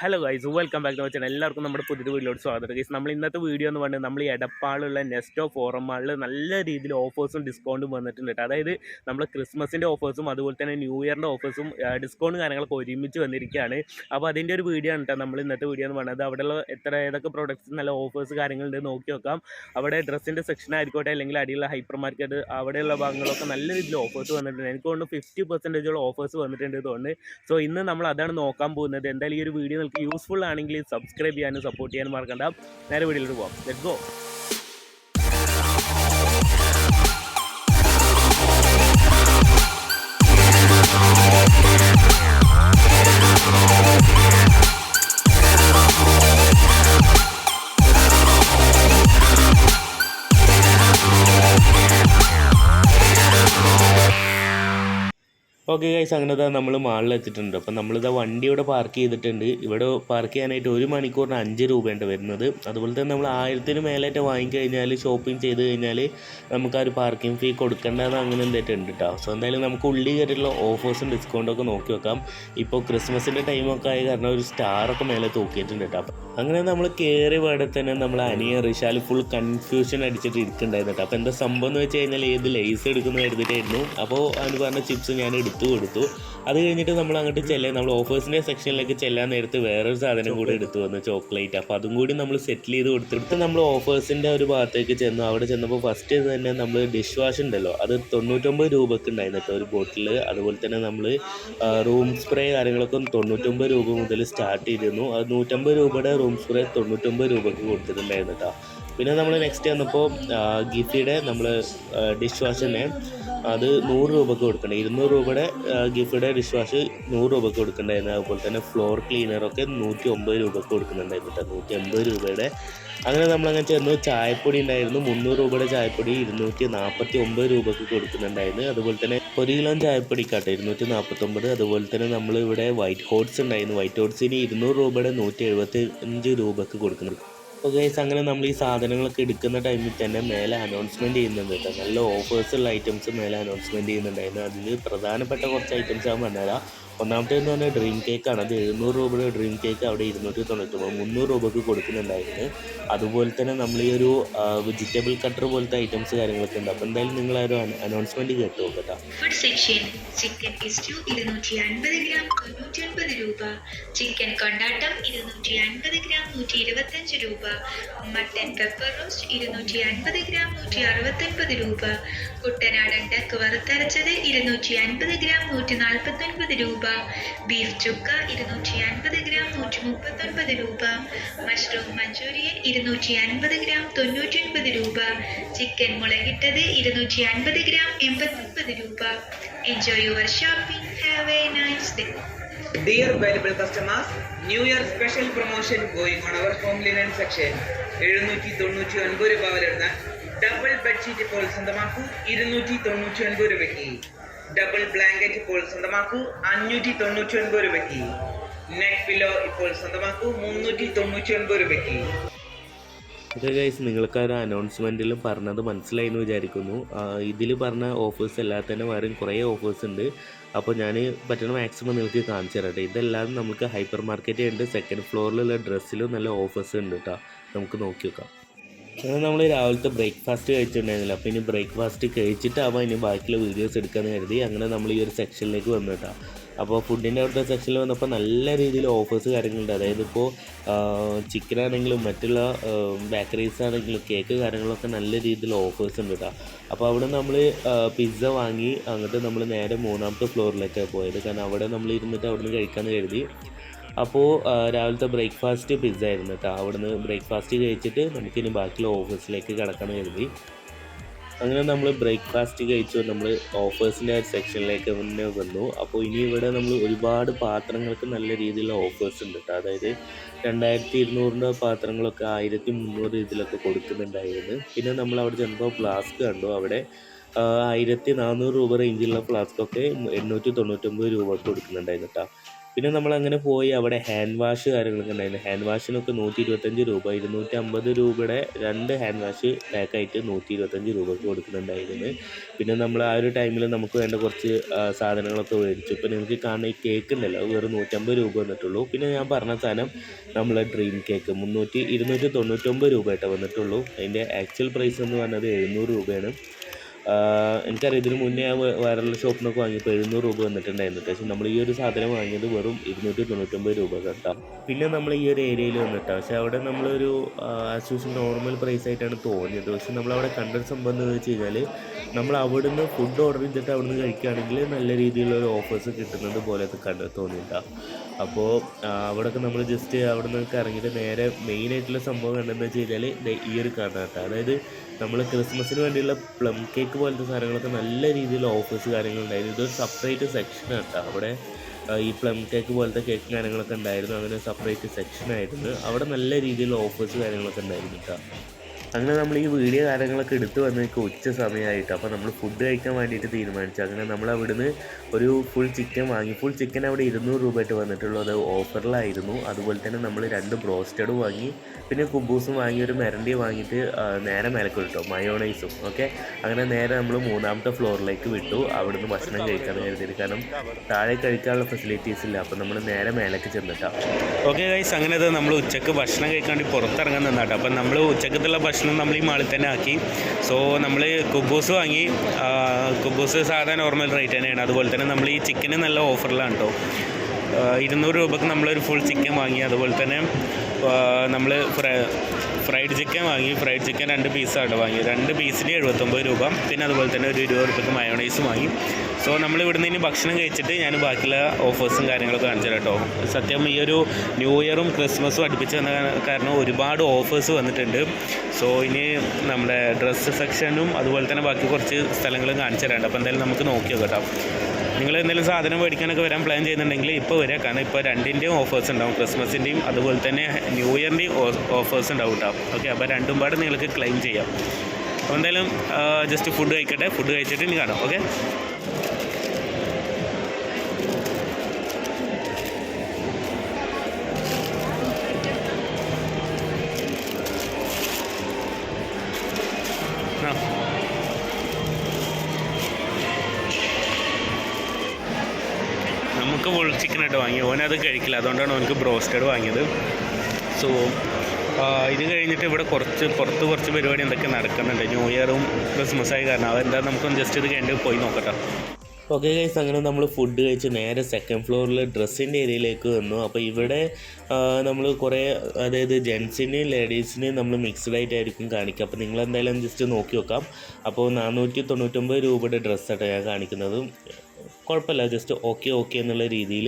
Hello guys, welcome back to our channel. എല്ലാവർക്കും നമ്മുടെ പുതിയ വീഡിയോയിലോട്ട് സ്വാഗതം. ഗൈസ്, നമ്മൾ ഇന്നത്തെ വീഡിയോ എന്ന് പറഞ്ഞാൽ നമ്മൾ ഈ എടപ്പാളുള്ള നെസ്റ്റോ ഫോറം മാളിൽ നല്ല രീതിയിൽ ഓഫേഴ്സും ഡിസ്കൗണ്ടും വന്നിട്ടുണ്ട് കേട്ടോ. അതായത് നമ്മൾ ക്രിസ്മസിൻ്റെ ഓഫേഴ്സും അതുപോലെ തന്നെ ന്യൂ ഇയറിൻ്റെ ഓഫേഴ്സും ഡിസ്കൗണ്ട് കാര്യങ്ങളൊക്കെ ഒരുമിച്ച് വന്നിരിക്കുകയാണ്. അപ്പോൾ അതിൻ്റെ ഒരു വീഡിയോ ആണ് കേട്ടോ നമ്മൾ ഇന്നത്തെ വീഡിയോ എന്ന് പറഞ്ഞത്. അവിടെയുള്ള ഏതൊക്കെ പ്രോഡക്റ്റ്സ് നല്ല ഓഫേഴ്സ് കാര്യങ്ങളുണ്ട് നോക്കി നോക്കാം. അവിടെ ഡ്രസ്സിൻ്റെ സെക്ഷൻ ആയിക്കോട്ടെ, അല്ലെങ്കിൽ അടിയുള്ള ഹൈപ്പർ മാർക്കറ്റ് അവിടെയുള്ള ഭാഗങ്ങളൊക്കെ നല്ല രീതിയിൽ ഓഫേഴ്സ് വന്നിട്ടുണ്ട്. എനിക്ക് തോന്നുന്നു 50% ഓഫേഴ്സ് വന്നിട്ടുണ്ട് തോന്നുന്നു. സോ ഇന്ന് നമ്മൾ അതാണ് നോക്കാൻ പോകുന്നത്. എന്തായാലും ഈ ഒരു വീഡിയോ നിങ്ങൾക്ക് യൂസ്ഫുൾ ആണെങ്കിൽ സബ്സ്ക്രൈബ് ചെയ്യാനും സപ്പോർട്ട് ചെയ്യാനും മറക്കണ്ട. നേരെ വീഡിയോയിലോട്ട് പോകാം. Let's go. ഓക്കെ ഗൈസ്, അങ്ങനെ നമ്മൾ മാളിൽ എത്തിയിട്ടുണ്ട്. അപ്പം നമ്മളിതാ വണ്ടി ഇവിടെ പാർക്ക് ചെയ്തിട്ടുണ്ട്. ഇവിടെ പാർക്ക് ചെയ്യാനായിട്ട് 1 മണിക്കൂറിന് 5 രൂപയാണ് വരുന്നത്. അതുപോലെ തന്നെ നമ്മൾ 1000-ന് മേലായിട്ട് വാങ്ങിക്കഴിഞ്ഞാൽ, ഷോപ്പിംഗ് ചെയ്ത് കഴിഞ്ഞാൽ നമുക്ക് ആ ഒരു പാർക്കിംഗ് ഫീ കൊടുക്കേണ്ടത് അങ്ങനെ എന്തായിട്ട് ഉണ്ട് കേട്ടോ. സോ എന്തായാലും നമുക്ക് ഉള്ളിൽ കയറിയിട്ടുള്ള ഓഫേഴ്സും ഡിസ്കൗണ്ടൊക്കെ നോക്കി വെക്കാം. ഇപ്പോൾ ക്രിസ്മസിൻ്റെ ടൈമൊക്കെ ആയി കാരണം ഒരു സ്റ്റാറൊക്കെ മേലെ തൂക്കിയിട്ടുണ്ട് കേട്ടോ. അങ്ങനെ നമ്മൾ കയറിയ പാടെ തന്നെ നമ്മൾ അനിയ റിഷാൽ ഫുൾ കൺഫ്യൂഷൻ അടിച്ചിട്ട് ഇരിക്കുന്നുണ്ടായിരുന്നു കേട്ടോ. അപ്പോൾ എന്താ സംഭവം എന്ന് വെച്ച് കഴിഞ്ഞാൽ ഏത് ലേസ് എടുക്കുന്ന കരുതിയിട്ടായിരുന്നു. അപ്പോൾ അതിന് പറഞ്ഞ ചിപ്സ് ഞാൻ എടുത്തു കൊടുത്തു. അത് കഴിഞ്ഞിട്ട് നമ്മൾ അങ്ങോട്ട് നമ്മൾ ഓഫേഴ്സിൻ്റെ സെക്ഷനിലേക്ക് ചെല്ലാൻ നേരത്ത് വേറൊരു സാധനം കൂടി എടുത്തു വന്നു, ചോക്ലേറ്റ്. അപ്പോൾ അതും കൂടി നമ്മൾ സെറ്റിൽ ചെയ്ത് കൊടുത്തിട്ട് നമ്മൾ ഓഫേഴ്സിൻ്റെ ഒരു ഭാഗത്തേക്ക് ചെന്നു. അവിടെ ചെന്നപ്പോൾ ഫസ്റ്റ് തന്നെ നമ്മൾ ഡിഷ് വാഷ് ഉണ്ടല്ലോ, അത് 99 രൂപയ്ക്ക് ഉണ്ടായിരുന്നു കേട്ടോ ഒരു ബോട്ടിൽ. അതുപോലെ തന്നെ നമ്മൾ റൂം സ്പ്രേ കാര്യങ്ങളൊക്കെ 99 രൂപ മുതൽ സ്റ്റാർട്ട് ചെയ്തിരുന്നു. അത് 150 രൂപയുടെ റൂം സ്പ്രേ 99 രൂപയ്ക്ക് കൊടുത്തിട്ടുണ്ടായിരുന്നു കേട്ടോ. പിന്നെ നമ്മൾ നെക്സ്റ്റ് വന്നപ്പോൾ ഗിഫിയുടെ നമ്മൾ ഡിഷ് വാഷ് തന്നെ അത് 100 രൂപയ്ക്ക് കൊടുക്കണ്ടേ, 200 രൂപയുടെ ഗിഫിയുടെ ഡിഷ് വാഷ് 100 രൂപയ്ക്ക് കൊടുക്കണ്ടായിരുന്നു. അതുപോലെ തന്നെ ഫ്ലോർ ക്ലീനറൊക്കെ 150 രൂപയ്ക്ക് കൊടുക്കുന്നുണ്ടായിരുന്നു കേട്ടോ, 180 രൂപയുടെ. അങ്ങനെ നമ്മളങ്ങനെ ചെന്നു. ചായപ്പൊടി ഉണ്ടായിരുന്നു 300 രൂപയുടെ ചായപ്പൊടി 249 രൂപയ്ക്ക് കൊടുക്കുന്നുണ്ടായിരുന്നു. അതുപോലെ തന്നെ 1 കിലോ ചായപ്പൊടിക്കാട്ടെ 249. അതുപോലെ തന്നെ നമ്മളിവിടെ വൈറ്റ് ഹോട്ട്സ് ഉണ്ടായിരുന്നു. വൈറ്റ് ഹോട്ട്സിന് 200 രൂപയുടെ 175 രൂപയ്ക്ക് കൊടുക്കുന്നുണ്ട്. അപ്പോൾ ഗൈസ്, അങ്ങനെ നമ്മൾ ഈ സാധനങ്ങളൊക്കെ എടുക്കുന്ന ടൈമിൽ തന്നെ മേലെ അനൗൺസ്മെൻറ്റ് ചെയ്യുന്നുണ്ട് കേട്ടോ. നല്ല ഓഫേഴ്സുള്ള ഐറ്റംസ് മേലെ അനൗൺസ്മെൻറ്റ് ചെയ്യുന്നുണ്ടായിരുന്നു. അതിൽ പ്രധാനപ്പെട്ട കുറച്ച് ഐറ്റംസ് ഞാൻ പറഞ്ഞുതരാം. ഒന്നാമത്തെ എന്ന് പറഞ്ഞാൽ ഡ്രീം കേക്കാണ്. അത് 700 രൂപയുടെ ഡ്രീം കേക്ക് അവിടെ 299, 300 രൂപയ്ക്ക് കൊടുക്കുന്നുണ്ടായിരുന്നു. അതുപോലെ തന്നെ നമ്മൾ ഈ ഒരു വെജിറ്റബിൾ കട്ടർ പോലത്തെ ഐറ്റംസ് കാര്യങ്ങളൊക്കെ ഉണ്ട്. അപ്പോൾ എന്തായാലും നിങ്ങൾ ആ ഒരു അനൗൺസ്മെൻറ്റ് കേട്ട് നോക്കട്ടോ. Food section chicken stew 250 gram 150 രൂപ, ചിക്കൻ കൊണ്ടാട്ടം 250 ഗ്രാം 125 രൂപ, മട്ടൻ പെപ്പർ റോസ്റ്റ് 250 ഗ്രാം 169 രൂപ, കുട്ടനാടൻ ഡക്ക് വറുത്തരച്ചത് 250 ഗ്രാം 149 രൂപ, ബീഫ് ചുക്ക 250 ഗ്രാം 139 രൂപ, മഷ്റൂം മഞ്ചൂരിയൻ 250 ഗ്രാം 99 രൂപ, ചിക്കൻ മുളകിട്ടത് 250 ഗ്രാം 89 രൂപ. Enjoy your shopping. Have a nice day. Dear valuable customers, New Year special promotion going on our home linen section. 799 രൂപ വരുന്ന double bedsheet ഇപ്പോൾ സ്വന്തമാക്കൂ 299 രൂപയ്ക്ക്. Double blanket ഇപ്പോൾ സ്വന്തമാക്കൂ 599 രൂപയ്ക്ക്. നെക്ക് പില്ലോ ഇപ്പോൾ സ്വന്തമാക്കൂ 399 രൂപയ്ക്ക്. ഓക്കെ ഗൈസ്, നിങ്ങൾക്ക് ആ ഒരു അനൗൺസ്മെൻറ്റിലും പറഞ്ഞത് മനസ്സിലായി എന്ന് വിചാരിക്കുന്നു. ഇതിൽ പറഞ്ഞ ഓഫേഴ്സ് അല്ലാതെ തന്നെ വേറെയും കുറേ ഓഫേഴ്സ് ഉണ്ട്. അപ്പോൾ ഞാൻ പറ്റുന്ന മാക്സിമം നിങ്ങൾക്ക് കാണിച്ചു തരട്ടെ. ഇതെല്ലാം നമുക്ക് ഹൈപ്പർ മാർക്കറ്റ് ഉണ്ട്. സെക്കൻഡ് ഫ്ലോറിലുള്ള ഡ്രസ്സിലും നല്ല ഓഫേഴ്സ് ഉണ്ട് കേട്ടോ. നമുക്ക് നോക്കി നോക്കാം. അങ്ങനെ നമ്മൾ രാവിലത്തെ ബ്രേക്ക്ഫാസ്റ്റ് കഴിച്ചിട്ടുണ്ടായിരുന്നില്ല. അപ്പോൾ ഇനി ബ്രേക്ക്ഫാസ്റ്റ് കഴിച്ചിട്ടാവാം ഇനി ബാക്കിയുള്ള വീഡിയോസ് എടുക്കാമെന്ന് കരുതി അങ്ങനെ നമ്മൾ ഈ ഒരു സെക്ഷനിലേക്ക് വന്നു കേട്ടോ. അപ്പോൾ ഫുഡിൻ്റെ അവിടുത്തെ സെക്ഷനിൽ വന്നപ്പോൾ നല്ല രീതിയിൽ ഓഫേഴ്സ് കാര്യങ്ങളുണ്ട്. അതായത് ഇപ്പോൾ ചിക്കനാണെങ്കിലും മറ്റുള്ള ബേക്കറീസ് ആണെങ്കിലും കേക്ക് കാര്യങ്ങളൊക്കെ നല്ല രീതിയിൽ ഓഫേഴ്സ് ഉണ്ട് കേട്ടോ. അപ്പോൾ അവിടെ നമ്മൾ പിസ്സ വാങ്ങി അങ്ങോട്ട് നമ്മൾ നേരെ 3ാമത്തെ ഫ്ലോറിലേക്കാണ് പോയത്. കാരണം അവിടെ നമ്മൾ ഇരുന്നിട്ട് അവിടെ നിന്ന് കഴിക്കാമെന്ന് കരുതി. അപ്പോൾ രാവിലത്തെ ബ്രേക്ക്ഫാസ്റ്റ് പിസ്സ ആയിരുന്നു കേട്ടോ. അവിടെ നിന്ന് ബ്രേക്ക്ഫാസ്റ്റ് കഴിച്ചിട്ട് നമുക്കിനി ബാക്കിയുള്ള ഓഫേഴ്സിലേക്ക് കിടക്കാമെന്ന് കരുതി. അങ്ങനെ നമ്മൾ ബ്രേക്ക്ഫാസ്റ്റ് കഴിച്ചു. നമ്മൾ ഓഫേഴ്സിൻ്റെ സെക്ഷനിലേക്ക് തന്നെ വന്നു. അപ്പോൾ ഇനി ഇവിടെ നമ്മൾ ഒരുപാട് പാത്രങ്ങൾക്ക് നല്ല രീതിയിലുള്ള ഓഫേഴ്സ് ഉണ്ട് കേട്ടോ. അതായത് 2200 പാത്രങ്ങളൊക്കെ 1300 ഇതിലൊക്കെ കൊടുക്കുന്നുണ്ടായിരുന്നു. പിന്നെ നമ്മൾ അവിടെ ചെന്നപ്പോൾ ഫ്ലാസ്ക് കണ്ടു. അവിടെ 1400 രൂപ റേഞ്ചിലുള്ള ഫ്ലാസ്കൊക്കെ 899 രൂപ കൊടുക്കുന്നുണ്ടായിരുന്നു കേട്ടോ. പിന്നെ നമ്മളങ്ങനെ പോയി അവിടെ ഹാൻഡ് വാഷ് കാര്യങ്ങളൊക്കെ ഉണ്ടായിരുന്നു. ഹാൻഡ് വാഷിനൊക്കെ 125 രൂപ, 250 രൂപയുടെ 2 ഹാൻഡ് വാഷ് പാക്കായിട്ട് 125 രൂപയ്ക്ക് കൊടുക്കുന്നുണ്ടായിരുന്നു. പിന്നെ നമ്മൾ ആ ഒരു ടൈമിൽ നമുക്ക് വേണ്ട കുറച്ച് സാധനങ്ങളൊക്കെ മേടിച്ചു. ഇപ്പോൾ നിങ്ങൾക്ക് കാണുന്ന ഈ കേക്ക് ഉണ്ടല്ലോ, വെറും 150 രൂപ വന്നിട്ടുള്ളൂ. പിന്നെ ഞാൻ പറഞ്ഞ സാധനം നമ്മളെ ഡ്രീം കേക്ക് 299 രൂപയായിട്ടാണ് വന്നിട്ടുള്ളൂ. അതിൻ്റെ ആക്ച്വൽ പ്രൈസ് എന്ന് പറഞ്ഞത് 700 രൂപയാണ്. എനിക്കറിയാം ഇതിന് മുന്നേ ഞാൻ വേറെയുള്ള ഷോപ്പിൽ നിന്നൊക്കെ വാങ്ങിയപ്പോൾ 700 രൂപ വന്നിട്ടുണ്ടായിരുന്നു. പക്ഷേ നമ്മൾ ഈ ഒരു സാധനം വാങ്ങിയത് വെറും 299 രൂപ കേട്ടോ. പിന്നെ നമ്മൾ ഈ ഒരു ഏരിയയിൽ വന്നിട്ടാണ്, പക്ഷേ അവിടെ നമ്മളൊരു ആസ് യൂഷ്വൽ നോർമൽ പ്രൈസ് ആയിട്ടാണ് തോന്നിയത്. പക്ഷേ നമ്മളവിടെ കണ്ടൊരു സംഭവം എന്താണെന്ന് വെച്ച് കഴിഞ്ഞാൽ, നമ്മൾ അവിടുന്ന് ഫുഡ് ഓർഡർ ചെയ്തിട്ട് അവിടുന്ന് കഴിക്കുകയാണെങ്കിൽ നല്ല രീതിയിലുള്ള ഓഫേഴ്സ് കിട്ടുന്നത് പോലെയൊക്കെ തോന്നിയിട്ടാണ്. അപ്പോൾ അവിടെയൊക്കെ നമ്മൾ ജസ്റ്റ് അവിടെ നിന്നൊക്കെ ഇറങ്ങിയിട്ട് നേരെ മെയിനായിട്ടുള്ള സംഭവം കണ്ടെന്ന് വെച്ച് കഴിഞ്ഞാൽ ഈ ഒരു കാണാട്ടോ. അതായത് നമ്മൾ ക്രിസ്മസിന് വേണ്ടിയുള്ള പ്ലം കേക്ക് പോലത്തെ സാധനങ്ങളൊക്കെ നല്ല രീതിയിൽ ഓഫേഴ്സ് കാര്യങ്ങളുണ്ടായിരുന്നു. ഇതൊരു സെപ്പറേറ്റ് സെക്ഷനാണ് കേട്ടോ. അവിടെ ഈ പ്ലം കേക്ക് പോലത്തെ കേക്ക് കാര്യങ്ങളൊക്കെ ഉണ്ടായിരുന്നു. അങ്ങനെ സെപ്പറേറ്റ് സെക്ഷനായിരുന്നു. അവിടെ നല്ല രീതിയിൽ ഓഫേഴ്സ് കാര്യങ്ങളൊക്കെ ഉണ്ടായിരുന്നു കേട്ടോ. അങ്ങനെ നമ്മൾ ഈ വീഡിയോ കാര്യങ്ങളൊക്കെ എടുത്ത് വന്നേക്ക് ഉച്ച സമയമായിട്ട്. അപ്പോൾ നമ്മൾ ഫുഡ് കഴിക്കാൻ വേണ്ടിയിട്ട് തീരുമാനിച്ചു. അങ്ങനെ നമ്മൾ അവിടുന്ന് ഒരു ഫുൾ ചിക്കൻ വാങ്ങി. ഫുൾ ചിക്കൻ അവിടെ 200 രൂപയായിട്ട് വന്നിട്ടുള്ളത് ഓഫറിലായിരുന്നു. അതുപോലെ തന്നെ നമ്മൾ 2 ബ്രോസ്റ്റഡും വാങ്ങി, പിന്നെ കുബൂസും വാങ്ങി, ഒരു മെരണ്ടി വാങ്ങിയിട്ട് നേരെ മേലേക്ക് വിട്ടു, മയോണൈസും. ഓക്കെ, അങ്ങനെ നേരെ നമ്മൾ 3ാമത്തെ ഫ്ലോറിലേക്ക് വിട്ടു. അവിടുന്ന് ഭക്ഷണം കഴിക്കാമെന്ന് കരുതിയിട്ട്, കാരണം താഴെ കഴിക്കാനുള്ള ഫെസിലിറ്റീസ് ഇല്ല. അപ്പോൾ നമ്മൾ നേരെ മേലേക്ക് ചെന്നിട്ടാണ്. ഓക്കെ ഗൈസ്, അങ്ങനെ നമ്മൾ ഉച്ചക്ക് ഭക്ഷണം കഴിക്കാൻ വേണ്ടി പുറത്തിറങ്ങാൻ നിന്നാട്ടോ. അപ്പം നമ്മൾ ഉച്ചക്കത്തുള്ള ഭക്ഷണം നമ്മൾ ഈ മാളിൽ തന്നെ ആക്കി. സോ നമ്മൾ കുബൂസ് വാങ്ങി. കുബൂസ് സാധാരണ നോർമൽ റേറ്റ് തന്നെയാണ്. അതുപോലെ തന്നെ നമ്മൾ ഈ ചിക്കന് നല്ല ഓഫറിലാണ് കേട്ടോ. 200 രൂപയ്ക്ക് നമ്മളൊരു ഫുൾ ചിക്കൻ വാങ്ങി. അതുപോലെ തന്നെ നമ്മൾ ഫ്രൈഡ് ചിക്കൻ വാങ്ങി. ഫ്രൈഡ് ചിക്കൻ 2 പീസാണ് വാങ്ങി. 2 പീസിന് 79 രൂപ. പിന്നെ അതുപോലെ തന്നെ ഒരു 20 രൂപയ്ക്ക് മയോണൈസ് വാങ്ങി. സോ നമ്മൾ ഇവിടുന്ന് ഇനി ഭക്ഷണം കഴിച്ചിട്ട് ഞാൻ ബാക്കിയുള്ള ഓഫേഴ്സും കാര്യങ്ങളൊക്കെ കാണിച്ചു തരാം കേട്ടോ. സത്യം ഈ ഒരു ന്യൂ ഇയറും ക്രിസ്മസും അടുപ്പിച്ച് വന്ന കാരണം ഒരുപാട് ഓഫേഴ്സ് വന്നിട്ടുണ്ട്. സോ ഇനി നമ്മുടെ ഡ്രസ്സ് സെക്ഷനും അതുപോലെ തന്നെ ബാക്കി കുറച്ച് സ്ഥലങ്ങളും കാണിച്ചു തരാറുണ്ട്. അപ്പോൾ എന്തായാലും നമുക്ക് നോക്കി നോക്കാം കേട്ടോ. നിങ്ങൾ എന്തെങ്കിലും സാധനം മേടിക്കാനൊക്കെ വരാൻ പ്ലാൻ ചെയ്യുന്നുണ്ടെങ്കിൽ ഇപ്പോൾ വരിക. കാരണം ഇപ്പോൾ 2ൻ്റെയും ഓഫേഴ്സ് ഉണ്ടാവും, ക്രിസ്മസിൻ്റെയും അതുപോലെ തന്നെ ന്യൂ ഇയറിൻ്റെയും ഓഫേഴ്സ് ഉണ്ടാവും കേട്ടോ. ഓക്കെ, അപ്പോൾ രണ്ടും പാട് നിങ്ങൾക്ക് ക്ലെയിം ചെയ്യാം. അപ്പോൾ എന്തായാലും ജസ്റ്റ് ഫുഡ് കഴിക്കട്ടെ. ഫുഡ് കഴിച്ചിട്ട് ഇനി കാണാം. ഓക്കെ, നമുക്ക് ഫുൾ ചിക്കൻ ആയിട്ട് വാങ്ങി. ഓനത് കഴിക്കില്ല, അതുകൊണ്ടാണ് ഓനക്ക് ബ്രോസ്റ്റഡ് വാങ്ങിയത്. സോ ഇത് കഴിഞ്ഞിട്ട് ഇവിടെ കുറച്ച് പരിപാടി എന്തൊക്കെ നടക്കുന്നുണ്ട്. ന്യൂ ഇയറും ക്രിസ്മസായി കാരണം അതെന്താ നമുക്കൊന്ന് ജസ്റ്റ് ഇത് കഴിഞ്ഞിട്ട് പോയി നോക്കട്ടെ. ഓക്കെ ഗൈസ്, അങ്ങനെ നമ്മൾ ഫുഡ് കഴിച്ച് നേരെ 2nd ഫ്ലോറിൽ ഡ്രസ്സിൻ്റെ ഏരിയയിലേക്ക് വന്നു. അപ്പോൾ ഇവിടെ നമ്മൾ കുറേ, അതായത് ജെൻസിനെയും ലേഡീസിനെയും നമ്മൾ മിക്സ്ഡ് ആയിട്ടായിരിക്കും കാണിക്കുക. അപ്പോൾ നിങ്ങളെന്തായാലും ജസ്റ്റ് നോക്കി നോക്കാം. അപ്പോൾ 499 രൂപയുടെ ഡ്രസ്സാട്ടോ ഞാൻ കാണിക്കുന്നത്. കുഴപ്പമില്ല, ജസ്റ്റ് ഓക്കെ എന്നുള്ള രീതിയിൽ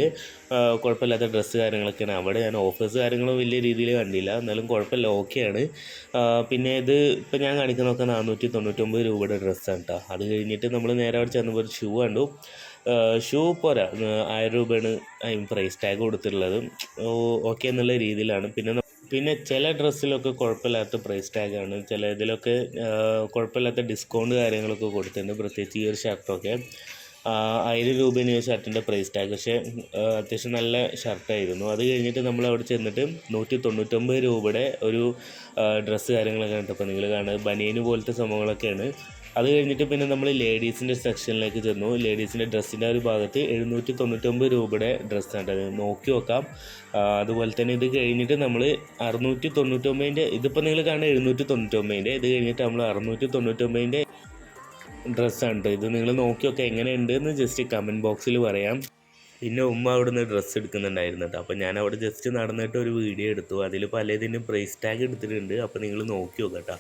കുഴപ്പമില്ലാത്ത ഡ്രസ്സ് കാര്യങ്ങളൊക്കെയാണ്. അവിടെ ഞാൻ ഓഫേഴ്സ് കാര്യങ്ങളും വലിയ രീതിയിൽ കണ്ടില്ല, എന്നാലും കുഴപ്പമില്ല, ഓക്കെയാണ്. പിന്നെ ഇത് ഇപ്പോൾ ഞാൻ കാണിക്കുന്നതൊക്കെ 499 രൂപയുടെ ഡ്രസ്സാണ് കേട്ടോ. അത് കഴിഞ്ഞിട്ട് നമ്മൾ നേരെ അവിടെ ചെന്നപ്പോൾ ഒരു ഷൂ കണ്ടു. ഷൂ പോരാ, 1000 രൂപയാണ് അതിന് പ്രൈസ് ടാഗ് കൊടുത്തിട്ടുള്ളത്. ഓക്കെ എന്നുള്ള രീതിയിലാണ്. പിന്നെ ചില ഡ്രസ്സിലൊക്കെ കുഴപ്പമില്ലാത്ത പ്രൈസ് ടാഗാണ്, ചില ഇതിലൊക്കെ കുഴപ്പമില്ലാത്ത ഡിസ്കൗണ്ട് കാര്യങ്ങളൊക്കെ കൊടുത്തിട്ടുണ്ട്. പ്രത്യേകിച്ച് ഈ ഒരു ഷർട്ടൊക്കെ 1000 രൂപയാണ് ഈ ഷർട്ടിൻ്റെ പ്രൈസ് ടാഗ്. പക്ഷേ അത്യാവശ്യം നല്ല ഷർട്ടായിരുന്നു. അത് കഴിഞ്ഞിട്ട് നമ്മൾ അവിടെ ചെന്നിട്ട് 199 രൂപയുടെ ഒരു ഡ്രസ്സ് കാര്യങ്ങളൊക്കെ കണ്ടപ്പോൾ നിങ്ങൾ കാണുന്നത് ബനിയന് പോലത്തെ സംഭവങ്ങളൊക്കെയാണ്. അത് കഴിഞ്ഞിട്ട് പിന്നെ നമ്മൾ ലേഡീസിൻ്റെ സെക്ഷനിലേക്ക് ചെന്നു. ലേഡീസിൻ്റെ ഡ്രസ്സിൻ്റെ ഒരു ഭാഗത്ത് 799 രൂപയുടെ ഡ്രസ്സാണ്, അത് നോക്കി നോക്കാം. അതുപോലെ തന്നെ ഇത് കഴിഞ്ഞിട്ട് നമ്മൾ 699, ഇതിപ്പോൾ നിങ്ങൾ കാണുന്ന 799, ഇത് കഴിഞ്ഞിട്ട് നമ്മൾ 699 ഡ്രസ്സാണ്. ഇത് നിങ്ങൾ നോക്കിയൊക്കെ എങ്ങനെയുണ്ട് എന്ന് ജസ്റ്റ് കമൻറ്റ് ബോക്സിൽ പറയാം. പിന്നെ ഉമ്മ അവിടെ നിന്ന് ഡ്രസ്സ് എടുക്കുന്നുണ്ടായിരുന്നു കേട്ടോ. അപ്പോൾ ഞാൻ അവിടെ ജസ്റ്റ് നടന്നിട്ട് ഒരു വീഡിയോ എടുത്തു. അതിൽ പലതിനും പ്രൈസ് ടാഗ് എടുത്തിട്ടുണ്ട്. അപ്പോൾ നിങ്ങൾ നോക്കി നോക്കാം കേട്ടോ.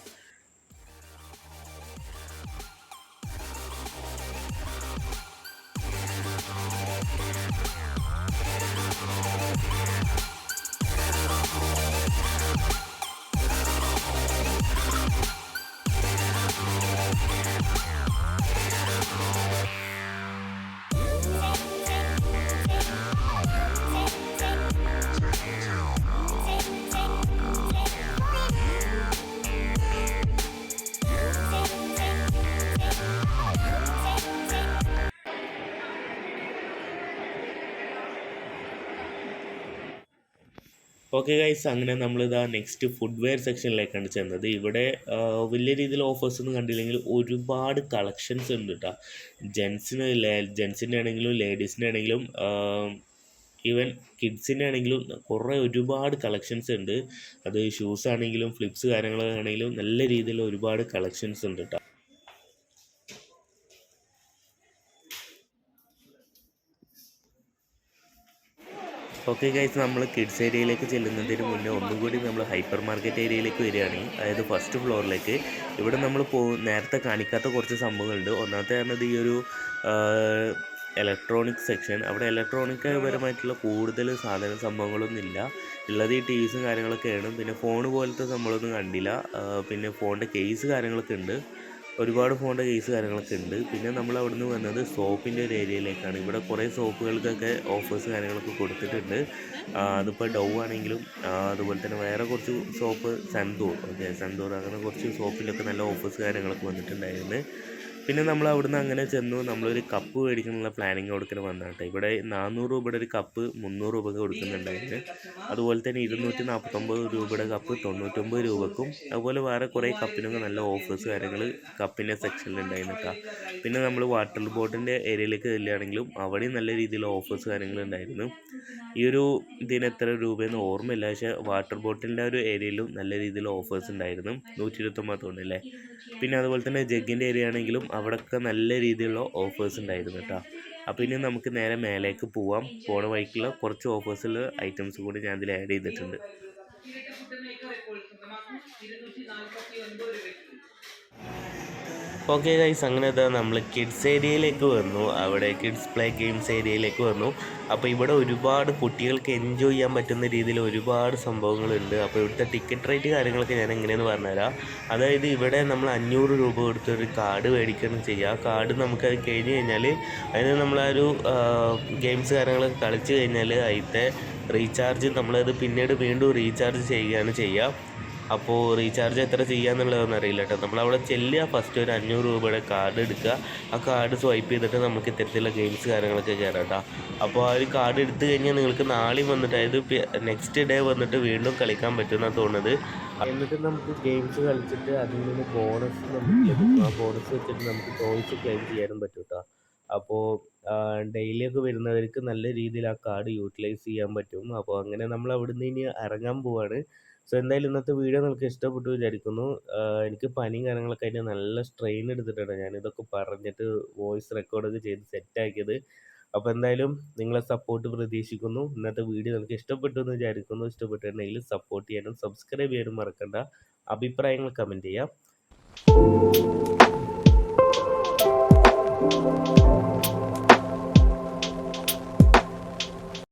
ഓക്കെ ഗൈസ്, അങ്ങനെ നമ്മളിതാ നെക്സ്റ്റ് ഫുഡ് വെയർ സെക്ഷനിലേക്കാണ് ചെന്നത്. ഇവിടെ വലിയ രീതിയിൽ ഓഫേഴ്സ് ഒന്നും കണ്ടില്ലെങ്കിൽ ഒരുപാട് കളക്ഷൻസ് ഉണ്ട് കേട്ടോ. ജെൻസിൻ്റെ ആണെങ്കിലും ലേഡീസിൻ്റെ ആണെങ്കിലും ഈവൻ കിഡ്സിൻ്റെ ആണെങ്കിലും ഒരുപാട് കളക്ഷൻസ് ഉണ്ട്. അത് ഷൂസ് ആണെങ്കിലും ഫ്ലിപ്സ് കാര്യങ്ങളാണെങ്കിലും നല്ല രീതിയിൽ ഒരുപാട് കളക്ഷൻസ് ഉണ്ട് കേട്ടോ. ഓക്കെ ഗൈസ്, നമ്മൾ കിഡ്സ് ഏരിയയിലേക്ക് ചെല്ലുന്നതിന് മുന്നേ ഒന്നും കൂടി നമ്മൾ ഹൈപ്പർ മാർക്കറ്റ് ഏരിയയിലേക്ക് വരികയാണ്. അതായത് ഫസ്റ്റ് ഫ്ലോറിലേക്ക്. ഇവിടെ നമ്മൾ നേരത്തെ കാണിക്കാത്ത കുറച്ച് സംഭവങ്ങളുണ്ട്. ഒന്നാമത്തെ പറഞ്ഞത് ഈ ഒരു ഇലക്ട്രോണിക് സെക്ഷൻ. അവിടെ ഇലക്ട്രോണിക് പരമായിട്ടുള്ള കൂടുതൽ സംഭവങ്ങളൊന്നും ഇല്ല. ഉള്ളത് ഈ ടീവീസും കാര്യങ്ങളൊക്കെയാണ്. പിന്നെ ഫോൺ പോലത്തെ സംഭവമൊന്നും കണ്ടില്ല. പിന്നെ ഫോണിൻ്റെ കേസ് കാര്യങ്ങളൊക്കെ ഉണ്ട്. ഒരുപാട് ഫോണിൻ്റെ കേസ് കാര്യങ്ങളൊക്കെ ഉണ്ട്. പിന്നെ നമ്മൾ അവിടുന്ന് വന്നത് സോപ്പിൻ്റെ ഒരു ഏരിയയിലേക്കാണ്. ഇവിടെ കുറേ സോപ്പുകൾക്കൊക്കെ ഓഫേഴ്സ് കാര്യങ്ങളൊക്കെ കൊടുത്തിട്ടുണ്ട്. അതിപ്പോൾ ഡൗ ആണെങ്കിലും അതുപോലെ തന്നെ വേറെ കുറച്ച് സോപ്പ് സന്തൂർ അങ്ങനെ കുറച്ച് സോപ്പിലൊക്കെ നല്ല ഓഫേഴ്സ് കാര്യങ്ങളൊക്കെ വന്നിട്ടുണ്ടായിരുന്നു. പിന്നെ നമ്മൾ അവിടുന്ന് അങ്ങനെ ചെന്നു. നമ്മളൊരു കപ്പ് മേടിക്കാനുള്ള പ്ലാനിങ് കൊടുക്കണം വന്നിട്ട്. ഇവിടെ 400 രൂപയുടെ ഒരു കപ്പ് 300 രൂപയ്ക്ക് കൊടുക്കുന്നുണ്ടായിരുന്നു. അതുപോലെ തന്നെ 249 രൂപയുടെ കപ്പ് 99 രൂപക്കും. അതുപോലെ വേറെ കുറേ കപ്പിനൊക്കെ നല്ല ഓഫേഴ്സ് കാര്യങ്ങൾ കപ്പിൻ്റെ സെക്ഷനിൽ ഉണ്ടായിരുന്നു കേട്ടോ. പിന്നെ നമ്മൾ വാട്ടർ ബോട്ടിൻ്റെ ഏരിയയിലേക്ക് ചെല്ലുകയാണെങ്കിലും അവിടെയും നല്ല രീതിയിൽ ഓഫേഴ്സ് കാര്യങ്ങളുണ്ടായിരുന്നു. ഈ ഒരു ഇതിന് എത്ര രൂപയെന്ന് ഓർമ്മയില്ല, പക്ഷേ വാട്ടർ ബോട്ടിലിൻ്റെ ഒരു ഏരിയയിലും നല്ല രീതിയിൽ ഓഫേഴ്സ് ഉണ്ടായിരുന്നു. 129 തോന്നുന്നില്ലേ. പിന്നെ അതുപോലെ തന്നെ ജഗ്ഗിൻ്റെ ഏരിയ ആണെങ്കിലും അവിടെയൊക്കെ നല്ല രീതിയിലുള്ള ഓഫേഴ്സ് ഉണ്ടായിരുന്നു കേട്ടോ. അപ്പോൾ ഇനി നമുക്ക് നേരെ മേലേക്ക് പോവാം. പോണ വഴിക്കുള്ള കുറച്ച് ഓഫേഴ്സുള്ള ഐറ്റംസ് കൂടി ഞാൻ ഇതിൽ ആഡ് ചെയ്തിട്ടുണ്ട്. ഓക്കെ ഗൈസ്, അങ്ങനെ നമ്മൾ കിഡ്സ് ഏരിയയിലേക്ക് വന്നു. അവിടെ കിഡ്സ് പ്ലേ ഗെയിംസ് ഏരിയയിലേക്ക് വന്നു. അപ്പോൾ ഇവിടെ ഒരുപാട് കുട്ടികൾക്ക് എൻജോയ് ചെയ്യാൻ പറ്റുന്ന രീതിയിൽ ഒരുപാട് സംഭവങ്ങളുണ്ട്. അപ്പോൾ ഇവിടുത്തെ ടിക്കറ്റ് റേറ്റ് കാര്യങ്ങളൊക്കെ ഞാൻ എങ്ങനെയെന്ന് പറഞ്ഞുതരാം. അതായത് ഇവിടെ നമ്മൾ 500 രൂപ കൊടുത്തൊരു കാർഡ് മേടിക്കണം ചെയ്യുക. ആ കാർഡ് നമുക്ക് അത് കഴിഞ്ഞ് കഴിഞ്ഞാൽ അതിന് നമ്മളൊരു ഗെയിംസ് കാര്യങ്ങളൊക്കെ കളിച്ച് കഴിഞ്ഞാൽ അതിൻ്റെ റീചാർജ് നമ്മളത് പിന്നീട് വീണ്ടും റീചാർജ് ചെയ്യുകയാണ് ചെയ്യുക. അപ്പോൾ റീചാർജ് എത്ര ചെയ്യാന്നുള്ളതൊന്നും അറിയില്ല കേട്ടോ. നമ്മളവിടെ ചെല്ലുക, ഫസ്റ്റ് ഒരു 500 രൂപയുടെ കാർഡ് എടുക്കുക. ആ കാർഡ് സ്വൈപ്പ് ചെയ്തിട്ട് നമുക്ക് ഇത്തരത്തിലുള്ള ഗെയിംസ് കാര്യങ്ങളൊക്കെ കയറാം കേട്ടോ. അപ്പോൾ ആ ഒരു കാർഡ് എടുത്തു കഴിഞ്ഞാൽ നിങ്ങൾക്ക് നാളെയും വന്നിട്ട്, അതായത് നെക്സ്റ്റ് ഡേ വന്നിട്ട് വീണ്ടും കളിക്കാൻ പറ്റുമെന്നാണ് തോന്നുന്നത്. എന്നിട്ട് നമുക്ക് ഗെയിംസ് കളിച്ചിട്ട് അതിൽ നിന്ന് ബോണസ് നമുക്ക് ലഭിക്കും. ആ ബോണസ് വെച്ചിട്ട് നമുക്ക് ടോയ്സ് ക്ലെയിം ചെയ്യാനും പറ്റും കേട്ടോ. അപ്പോൾ ഡെയിലിയൊക്കെ വരുന്നവർക്ക് നല്ല രീതിയിൽ ആ കാർഡ് യൂട്ടിലൈസ് ചെയ്യാൻ പറ്റും. അപ്പോൾ അങ്ങനെ നമ്മൾ അവിടുന്ന് ഇനി ഇറങ്ങാൻ പോവാണ്. സോ എന്തായാലും ഇന്നത്തെ വീഡിയോ നിങ്ങൾക്ക് ഇഷ്ടപ്പെട്ടു വിചാരിക്കുന്നു. എനിക്ക് പനിയും കാര്യങ്ങളൊക്കെ ആയിട്ട് നല്ല സ്ട്രെയിൻ എടുത്തിട്ടാണ് ഞാനിതൊക്കെ പറഞ്ഞിട്ട് വോയിസ് റെക്കോർഡൊക്കെ ചെയ്ത് സെറ്റാക്കിയത്. അപ്പോൾ എന്തായാലും നിങ്ങളെ സപ്പോർട്ട് പ്രതീക്ഷിക്കുന്നു. ഇന്നത്തെ വീഡിയോ നിങ്ങൾക്ക് ഇഷ്ടപ്പെട്ടു എന്ന് വിചാരിക്കുന്നു. ഇഷ്ടപ്പെട്ടിട്ടുണ്ടെങ്കിൽ സപ്പോർട്ട് ചെയ്യാനും സബ്സ്ക്രൈബ് ചെയ്യാനും മറക്കണ്ട. അഭിപ്രായങ്ങൾ കമൻറ്റ് ചെയ്യാം.